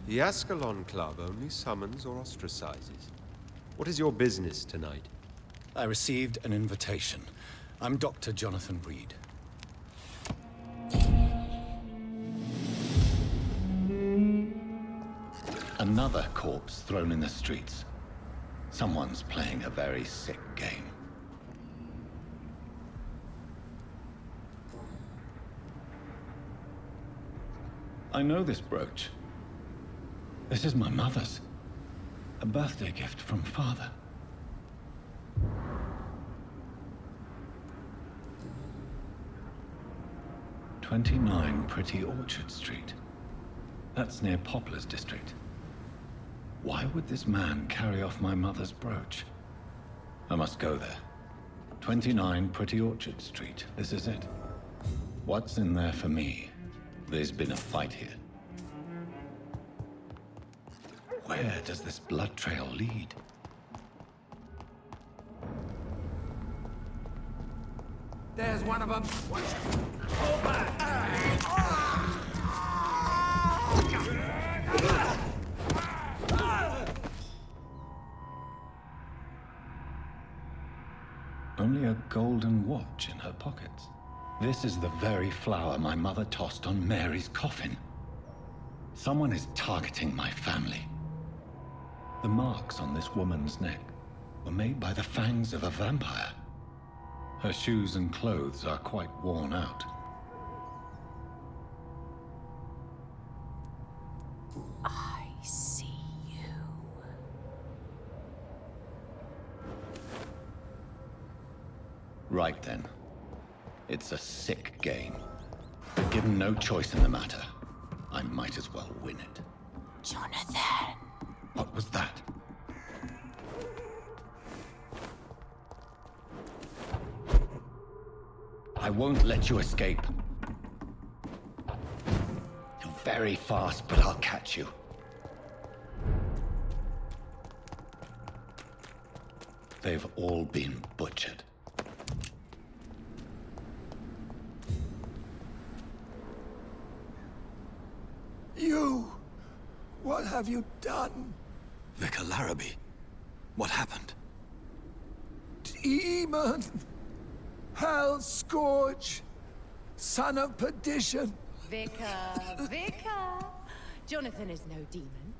The Ascalon Club only summons or ostracizes. What is your business tonight? I received an invitation. I'm Dr. Jonathan Reed. Another corpse thrown in the streets. Someone's playing a very sick game. I know this brooch. This is my mother's. A birthday gift from father. "29 Pretty Orchard Street. That's near Poplar's district. Why would this man carry off my mother's brooch? I must go there. 29 Pretty Orchard Street. This is it. What's in there for me? There's been a fight here. Where does this blood trail lead? There's one of them. Fall back. Only a golden watch in her pockets. This is the very flower my mother tossed on Mary's coffin. Someone is targeting my family. The marks on this woman's neck were made by the fangs of a vampire. Her shoes and clothes are quite worn out. I see you. Right then. It's a sick game. Given no choice in the matter, I might as well win it. Jonathan. What was that? I won't let you escape. You're very fast, but I'll catch you. They've all been butchered. You! What have you done? Vicar Larrabee, what happened? Demon! Hell Scourge! Son of perdition! Vicar. Jonathan is no demon.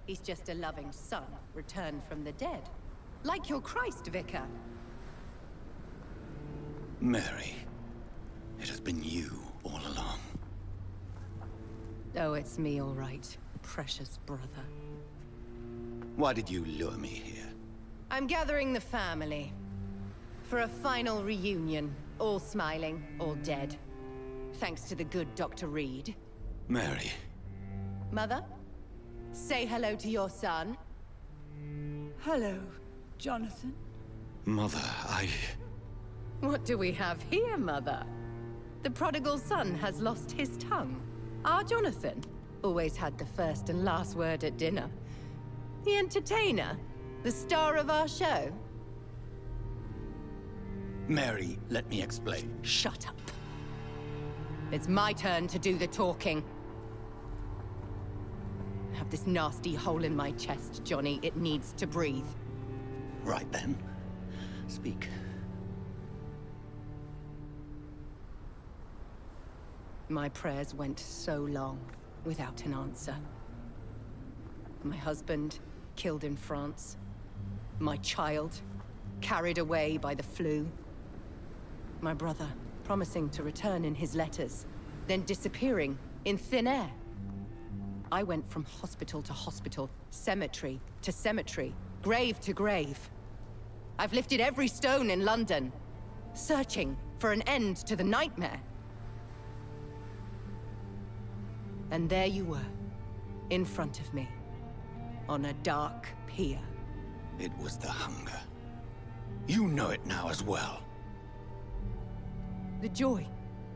He's just a loving son, returned from the dead. Like your Christ, Vicar. Mary, it has been you all along. Oh, it's me, all right. Precious brother. Why did you lure me here? I'm gathering the family. For a final reunion. All smiling, all dead. Thanks to the good Dr. Reed. Mary. Mother? Say hello to your son. Hello, Jonathan. Mother, What do we have here, Mother? The prodigal son has lost his tongue. Our Jonathan always had the first and last word at dinner. The entertainer, the star of our show. Mary, let me explain. Shut up. It's my turn to do the talking. I have this nasty hole in my chest, Johnny. It needs to breathe. Right then. Speak. My prayers went so long without an answer. My husband killed in France. My child carried away by the flu. My brother promising to return in his letters, then disappearing in thin air. I went from hospital to hospital, cemetery to cemetery, grave to grave. I've lifted every stone in London, searching for an end to the nightmare. And there you were, in front of me, on a dark pier. It was the hunger. You know it now as well. The joy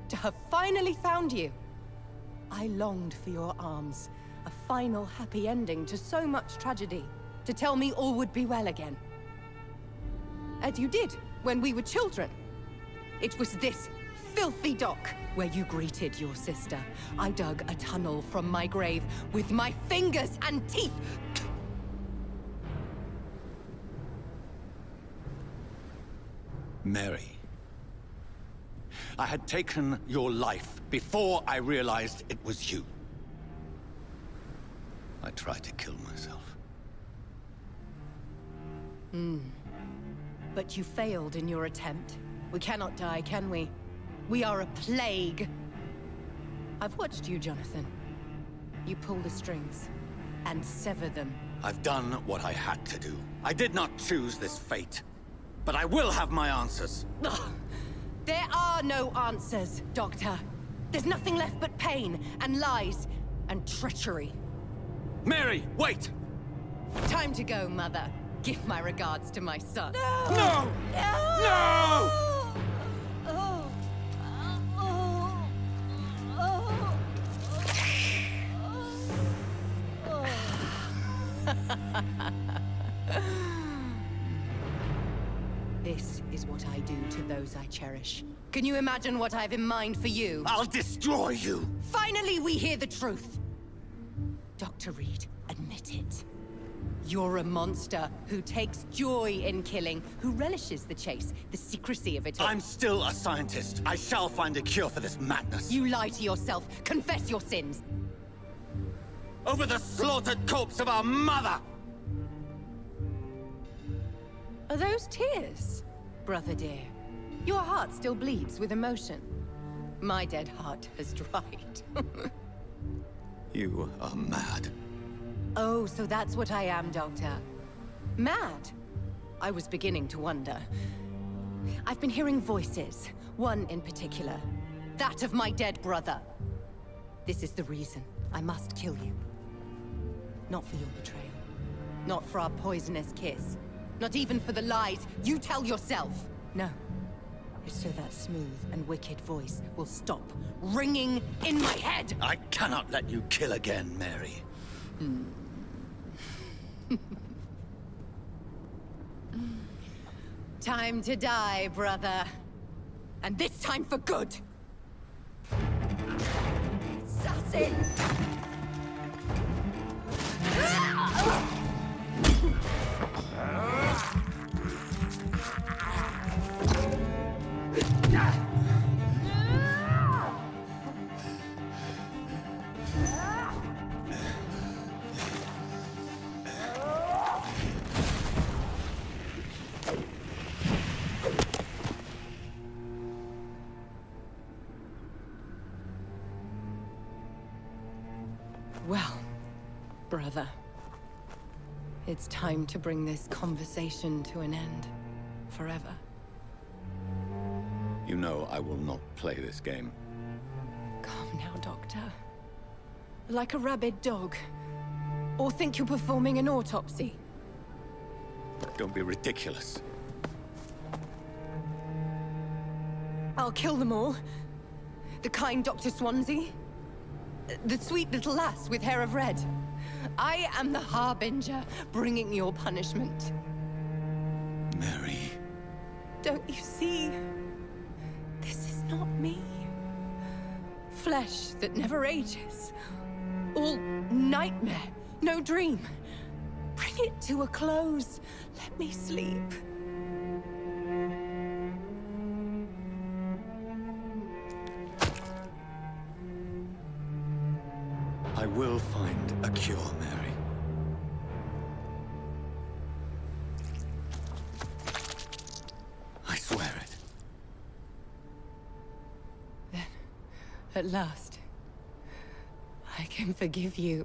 to have finally found you. I longed for your arms, a final happy ending to so much tragedy, to tell me all would be well again. As you did when we were children. It was this filthy dock where you greeted your sister. I dug a tunnel from my grave with my fingers and teeth. Mary, I had taken your life before I realized it was you. I tried to kill myself. But you failed in your attempt. We cannot die, can we? We are a plague. I've watched you, Jonathan. You pull the strings and sever them. I've done what I had to do. I did not choose this fate. But I will have my answers. Ugh. There are no answers, Doctor. There's nothing left but pain and lies and treachery. Mary, wait! Time to go, Mother. Give my regards to my son. No! No! Oh. Oh. Oh. This is what I do to those I cherish. Can you imagine what I've in mind for you? I'll destroy you! Finally, we hear the truth. Dr. Reed, admit it. You're a monster who takes joy in killing, who relishes the chase, the secrecy of it all. I'm still a scientist. I shall find a cure for this madness. You lie to yourself. Confess your sins. Over the slaughtered corpse of our mother! Are those tears, brother dear? Your heart still bleeds with emotion. My dead heart has dried. You are mad. Oh, so that's what I am, Doctor. Mad? I was beginning to wonder. I've been hearing voices, one in particular. That of my dead brother. This is the reason I must kill you. Not for your betrayal. Not for our poisonous kiss. Not even for the lies you tell yourself. No. It's so that smooth and wicked voice will stop ringing in my head! I cannot let you kill again, Mary. Time to die, brother. And this time for good! Assassin! Well, brother, it's time to bring this conversation to an end. Forever. You know I will not play this game. Calm now, Doctor. Like a rabid dog. Or think you're performing an autopsy. Don't be ridiculous. I'll kill them all. The kind Dr. Swansea. The sweet little lass with hair of red. I am the Harbinger, bringing your punishment. Mary. Don't you see? This is not me. Flesh that never ages. All nightmare, no dream. Bring it to a close. Let me sleep. I will find a cure, Mary. I swear it. Then, at last, I can forgive you.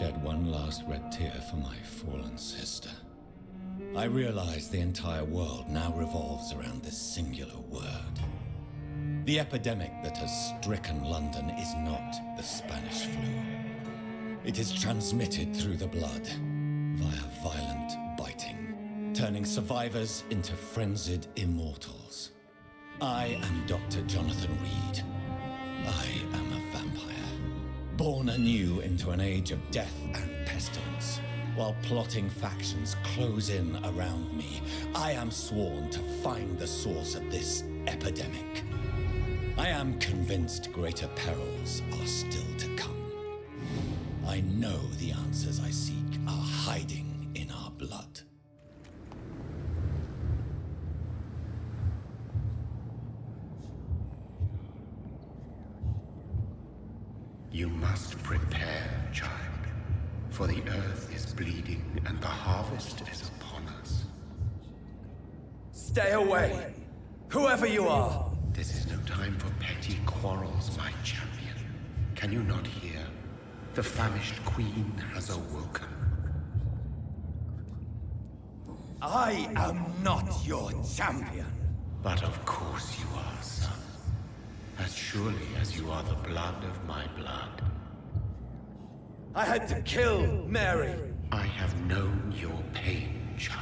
shed one last red tear for my fallen sister. I realize the entire world now revolves around this singular word. The epidemic that has stricken London is not the Spanish flu. It is transmitted through the blood via violent biting, turning survivors into frenzied immortals. I am Dr. Jonathan Reed. I am a vampire, born anew into an age of death and pestilence. While plotting factions close in around me, I am sworn to find the source of this epidemic. I am convinced greater perils are still to come. I know the answers I seek are hiding in our blood. You must prepare, child, for the earth is bleeding and the harvest is upon us. Stay away! Whoever you are! This is no time for petty quarrels, my champion. Can you not hear? The famished queen has awoken. I am not your champion! But of course you are, son. As surely as you are the blood of my blood. I had to kill Mary! I have known your pain, child.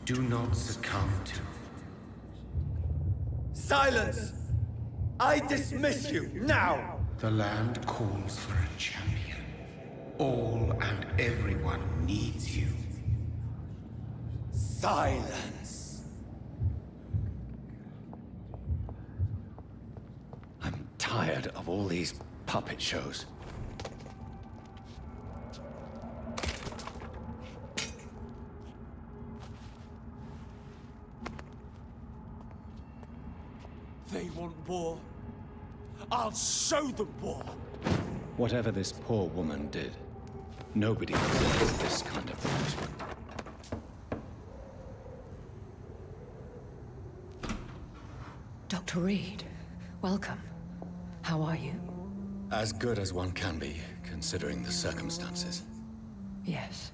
Do not succumb to... Silence! I dismiss you, now! The land calls for a champion. All and everyone needs you. Silence! I'm tired of all these puppet shows. They want war. I'll show them war! Whatever this poor woman did, nobody deserves this kind of punishment. Dr. Reed, welcome. How are you? As good as one can be, considering the circumstances. Yes.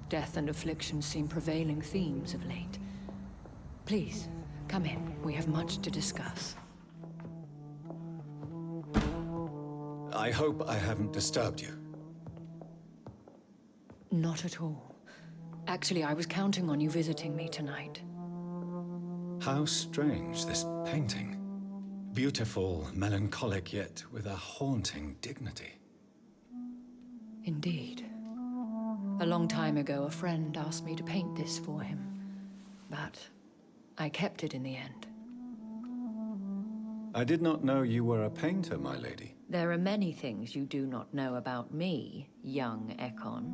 Death and affliction seem prevailing themes of late. Please, come in. We have much to discuss. I hope I haven't disturbed you. Not at all. Actually, I was counting on you visiting me tonight. How strange, this painting. Beautiful, melancholic, yet with a haunting dignity. Indeed. A long time ago, a friend asked me to paint this for him. But I kept it in the end. I did not know you were a painter, my lady. There are many things you do not know about me, young Ekon.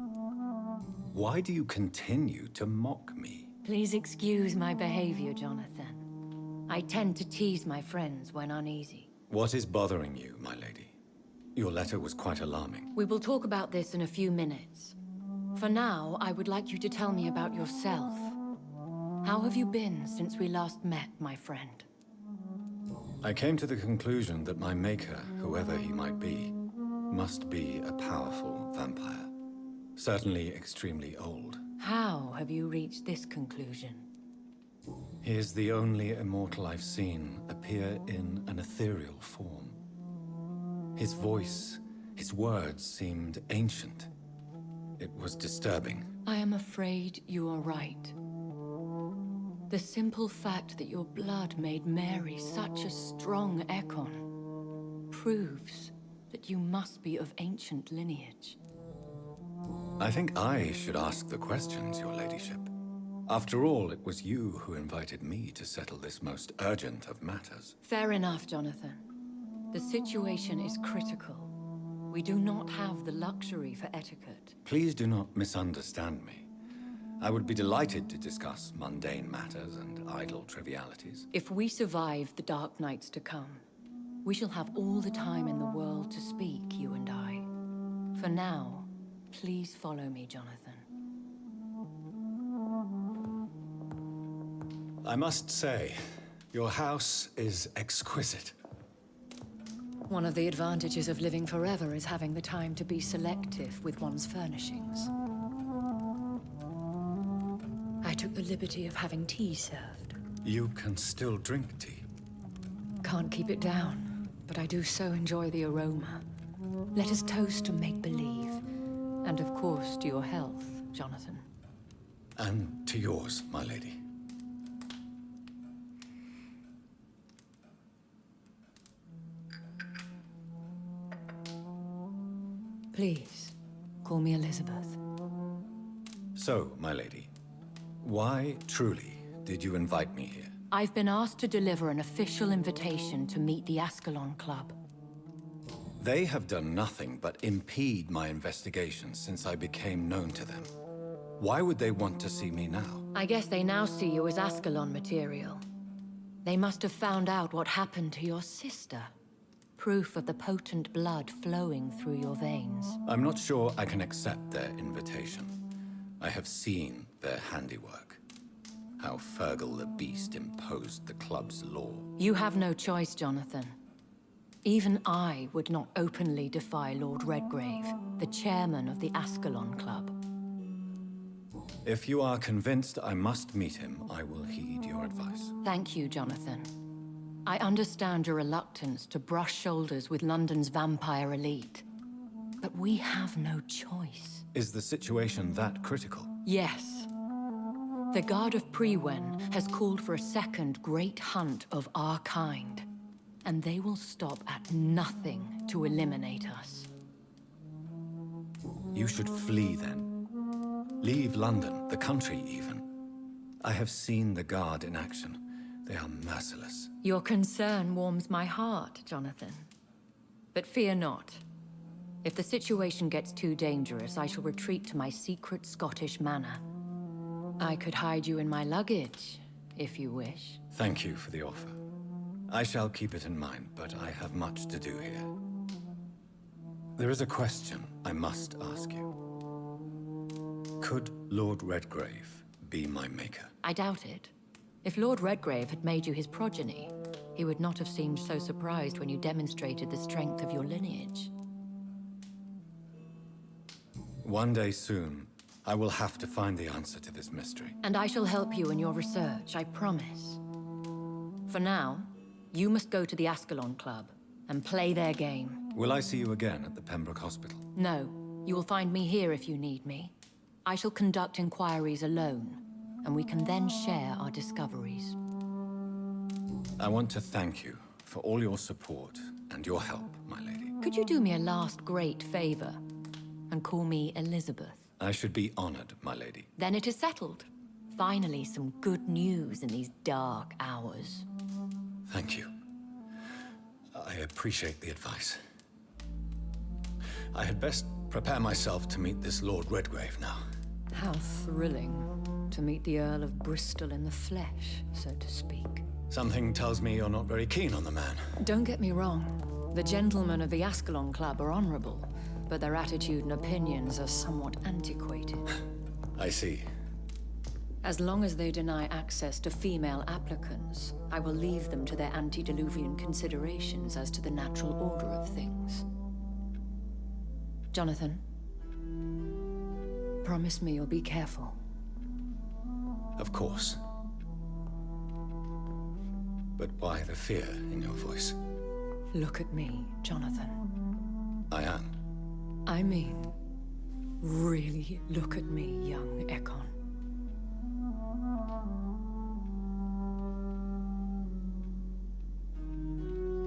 Why do you continue to mock me? Please excuse my behavior, Jonathan. I tend to tease my friends when uneasy. What is bothering you, my lady? Your letter was quite alarming. We will talk about this in a few minutes. For now, I would like you to tell me about yourself. How have you been since we last met, my friend? I came to the conclusion that my maker, whoever he might be, must be a powerful vampire. Certainly extremely old. How have you reached this conclusion? He is the only immortal I've seen appear in an ethereal form. His voice, his words seemed ancient. It was disturbing. I am afraid you are right. The simple fact that your blood made Mary such a strong Ekon proves that you must be of ancient lineage. I think I should ask the questions, your ladyship. After all, it was you who invited me to settle this most urgent of matters. Fair enough, Jonathan. The situation is critical. We do not have the luxury for etiquette. Please do not misunderstand me. I would be delighted to discuss mundane matters and idle trivialities. If we survive the dark nights to come, we shall have all the time in the world to speak, you and I. For now, please follow me, Jonathan. I must say, your house is exquisite. One of the advantages of living forever is having the time to be selective with one's furnishings. I took the liberty of having tea served. You can still drink tea. Can't keep it down, but I do so enjoy the aroma. Let us toast to make-believe. And of course, to your health, Jonathan. And to yours, my lady. Please, call me Elizabeth. So, my lady, why truly did you invite me here? I've been asked to deliver an official invitation to meet the Ascalon Club. They have done nothing but impede my investigation since I became known to them. Why would they want to see me now? I guess they now see you as Ascalon material. They must have found out what happened to your sister. Proof of the potent blood flowing through your veins. I'm not sure I can accept their invitation. I have seen their handiwork. How Fergal the Beast imposed the club's law. You have no choice, Jonathan. Even I would not openly defy Lord Redgrave, the chairman of the Ascalon Club. If you are convinced I must meet him, I will heed your advice. Thank you, Jonathan. I understand your reluctance to brush shoulders with London's vampire elite. But we have no choice. Is the situation that critical? Yes. The Guard of Prewen has called for a second great hunt of our kind. And they will stop at nothing to eliminate us. You should flee then. Leave London, the country even. I have seen the Guard in action. They are merciless. Your concern warms my heart, Jonathan. But fear not. If the situation gets too dangerous, I shall retreat to my secret Scottish manor. I could hide you in my luggage, if you wish. Thank you for the offer. I shall keep it in mind, but I have much to do here. There is a question I must ask you. Could Lord Redgrave be my maker? I doubt it. If Lord Redgrave had made you his progeny, he would not have seemed so surprised when you demonstrated the strength of your lineage. One day soon, I will have to find the answer to this mystery. And I shall help you in your research, I promise. For now, you must go to the Ascalon Club and play their game. Will I see you again at the Pembroke Hospital? No, you will find me here if you need me. I shall conduct inquiries alone, and we can then share our discoveries. I want to thank you for all your support and your help, my lady. Could you do me a last great favor and call me Elizabeth? I should be honored, my lady. Then it is settled. Finally, some good news in these dark hours. Thank you. I appreciate the advice. I had best prepare myself to meet this Lord Redgrave now. How thrilling to meet the Earl of Bristol in the flesh, so to speak. Something tells me you're not very keen on the man. Don't get me wrong. The gentlemen of the Ascalon Club are honorable, but their attitude and opinions are somewhat antiquated. I see. As long as they deny access to female applicants, I will leave them to their antediluvian considerations as to the natural order of things. Jonathan, promise me you'll be careful. Of course. But why the fear in your voice? Look at me, Jonathan. I am. I mean, really look at me, young Ekon.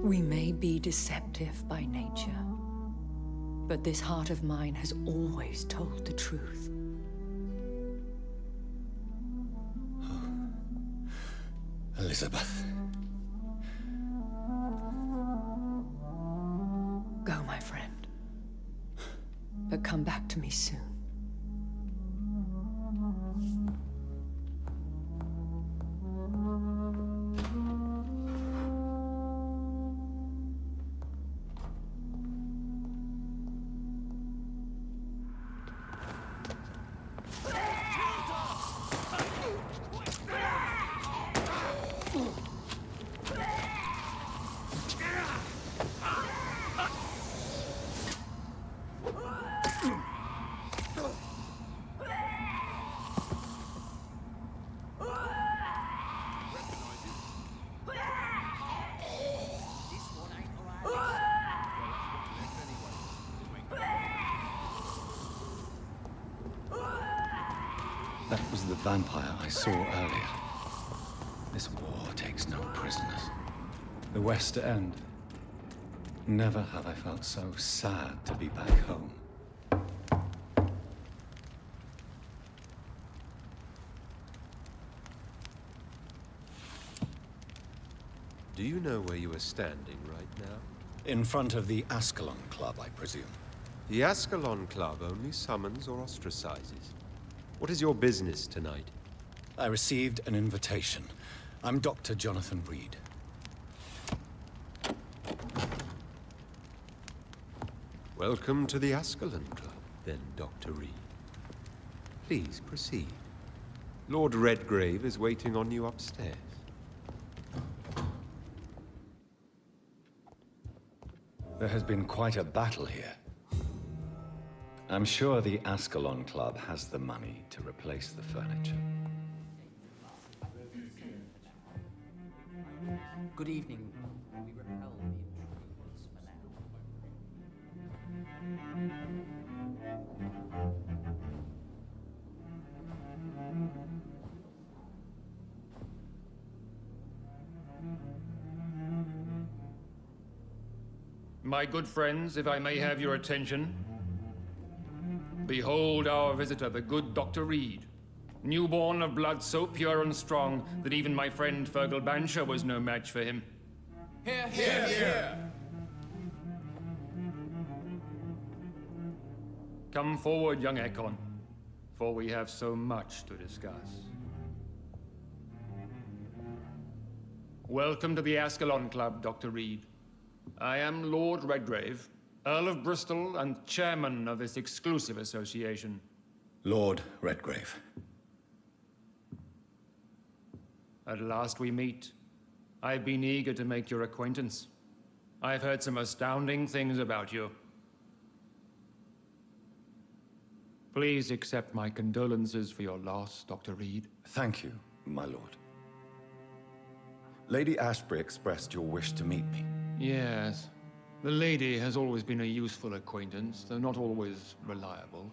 We may be deceptive by nature, but this heart of mine has always told the truth. Elizabeth. Go, my friend. But come back to me soon. That was the vampire I saw earlier. This war takes no prisoners. The West End. Never have I felt so sad to be back home. Do you know where you are standing right now? In front of the Ascalon Club, I presume. The Ascalon Club only summons or ostracizes. What is your business tonight? I received an invitation. I'm Dr. Jonathan Reed. Welcome to the Ascalon Club, then, Dr. Reed. Please proceed. Lord Redgrave is waiting on you upstairs. There has been quite a battle here. I'm sure the Ascalon Club has the money to replace the furniture. Good evening. We repel the intruders for now. My good friends, if I may have your attention. Behold our visitor, the good Dr. Reed. Newborn of blood so pure and strong that even my friend Fergal Bansher was no match for him. Here, here, here! Come forward, young Ekon, for we have so much to discuss. Welcome to the Ascalon Club, Dr. Reed. I am Lord Redgrave, Earl of Bristol and chairman of this exclusive association. Lord Redgrave. At last we meet. I've been eager to make your acquaintance. I've heard some astounding things about you. Please accept my condolences for your loss, Dr. Reed. Thank you, my lord. Lady Ashbury expressed your wish to meet me. Yes. The lady has always been a useful acquaintance, though not always reliable.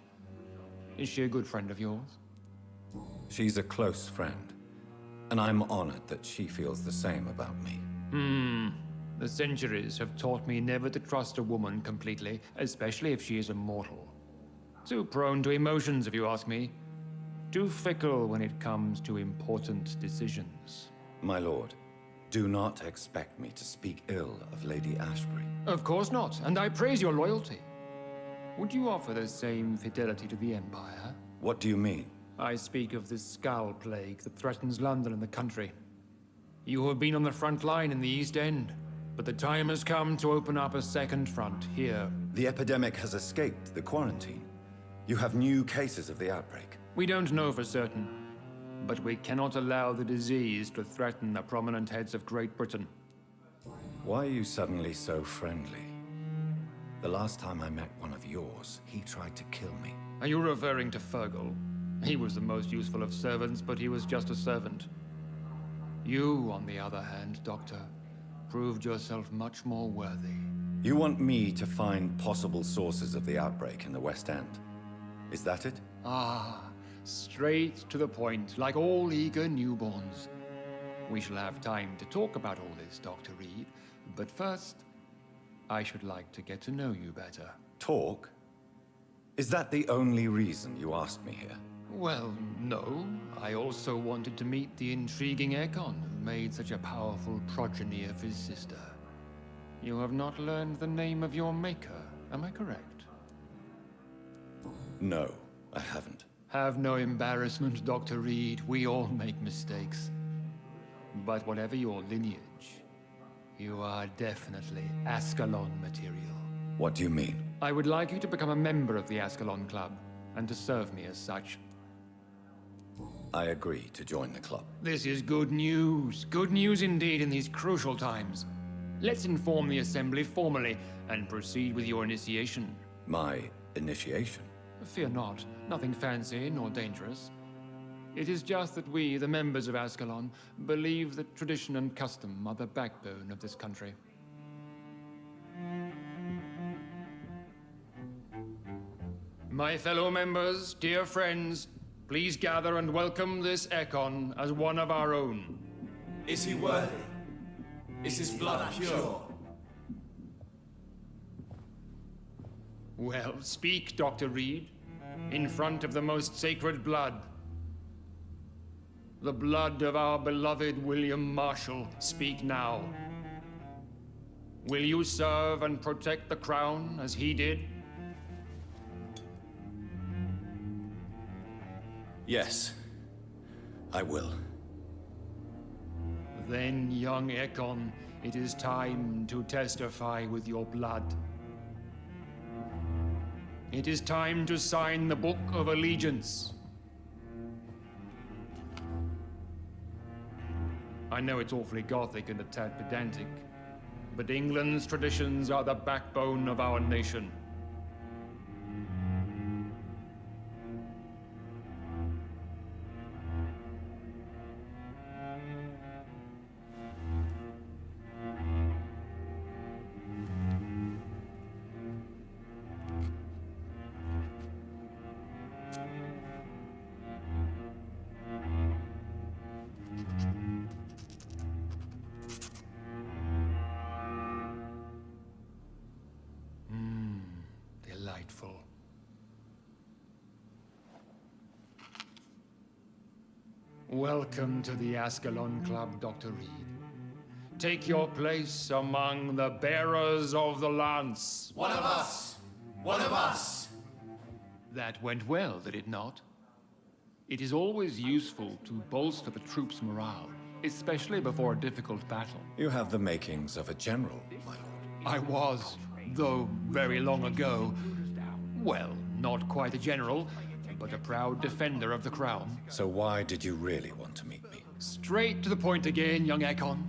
Is she a good friend of yours? She's a close friend, and I'm honored that she feels the same about me. The centuries have taught me never to trust a woman completely, especially if she is immortal. Too prone to emotions, if you ask me. Too fickle when it comes to important decisions. My lord, do not expect me to speak ill of Lady Ashbury. Of course not, and I praise your loyalty. Would you offer the same fidelity to the Empire? What do you mean? I speak of this skull plague that threatens London and the country. You have been on the front line in the East End, but the time has come to open up a second front here. The epidemic has escaped the quarantine. You have new cases of the outbreak. We don't know for certain, but we cannot allow the disease to threaten the prominent heads of Great Britain. Why are you suddenly so friendly? The last time I met one of yours, he tried to kill me. Are you referring to Fergal? He was the most useful of servants, but he was just a servant. You, on the other hand, Doctor, proved yourself much more worthy. You want me to find possible sources of the outbreak in the West End? Is that it? Ah, straight to the point, like all eager newborns. We shall have time to talk about all this, Dr. Reed, but first, I should like to get to know you better. Talk? Is that the only reason you asked me here? Well, no. I also wanted to meet the intriguing Ekon, who made such a powerful progeny of his sister. You have not learned the name of your maker, am I correct? No, I haven't. Have no embarrassment, Dr. Reed. We all make mistakes. But whatever your lineage, you are definitely Ascalon material. What do you mean? I would like you to become a member of the Ascalon Club, and to serve me as such. I agree to join the club. This is good news. Good news indeed in these crucial times. Let's inform the Assembly formally, and proceed with your initiation. My initiation? Fear not. Nothing fancy nor dangerous. It is just that we, the members of Ascalon, believe that tradition and custom are the backbone of this country. My fellow members, dear friends, Please gather and welcome this Ekon as one of our own. Is he worthy? Is his blood pure? Well, speak, Dr. Reed, in front of the most sacred blood. The blood of our beloved William Marshall, speak now. Will you serve and protect the crown as he did? Yes, I will. Then, young Ekon, it is time to testify with your blood. It is time to sign the Book of Allegiance. I know it's awfully gothic and a tad pedantic, but England's traditions are the backbone of our nation. Delightful. Welcome to the Ascalon Club, Dr. Reed. Take your place among the bearers of the lance. One of us! One of us! That went well, did it not? It is always useful to bolster the troops' morale, especially before a difficult battle. You have the makings of a general, my lord. I was, though very long ago, well, not quite a general, but a proud defender of the crown. So why did you really want to meet me? Straight to the point again, young Ekon.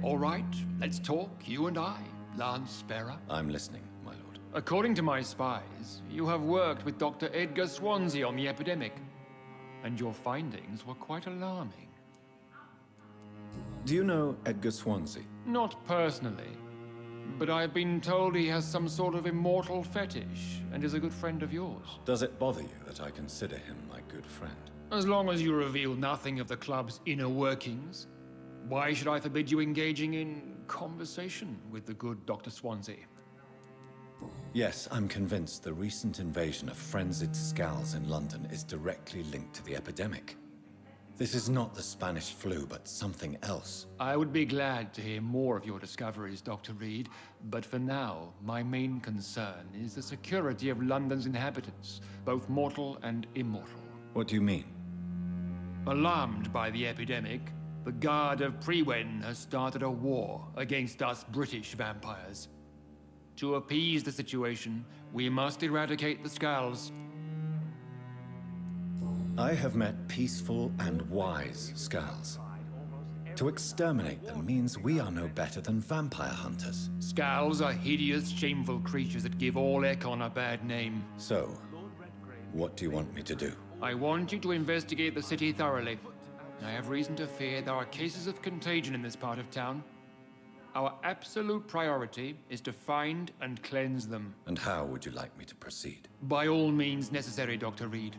All right, let's talk, you and I, Lance Sparrow. I'm listening, my lord. According to my spies, you have worked with Dr. Edgar Swansea on the epidemic, and your findings were quite alarming. Do you know Edgar Swansea? Not personally, but I've been told he has some sort of immortal fetish and is a good friend of yours. Does it bother you that I consider him my good friend? As long as you reveal nothing of the club's inner workings, why should I forbid you engaging in conversation with the good Dr. Swansea? Yes, I'm convinced the recent invasion of frenzied Scals in London is directly linked to the epidemic. This is not the Spanish flu, but something else. I would be glad to hear more of your discoveries, Dr. Reed, but for now, my main concern is the security of London's inhabitants, both mortal and immortal. What do you mean? Alarmed by the epidemic, the Guard of Priwen has started a war against us British vampires. To appease the situation, we must eradicate the Scals. I have met peaceful and wise Scals. To exterminate them means we are no better than vampire hunters. Scals are hideous, shameful creatures that give all Ekon a bad name. So, what do you want me to do? I want you to investigate the city thoroughly. I have reason to fear there are cases of contagion in this part of town. Our absolute priority is to find and cleanse them. And how would you like me to proceed? By all means necessary, Dr. Reed.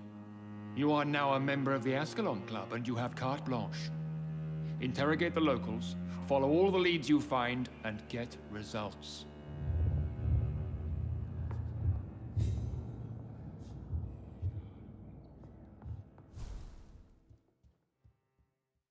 You are now a member of the Ascalon Club, and you have carte blanche. Interrogate the locals, follow all the leads you find, and get results.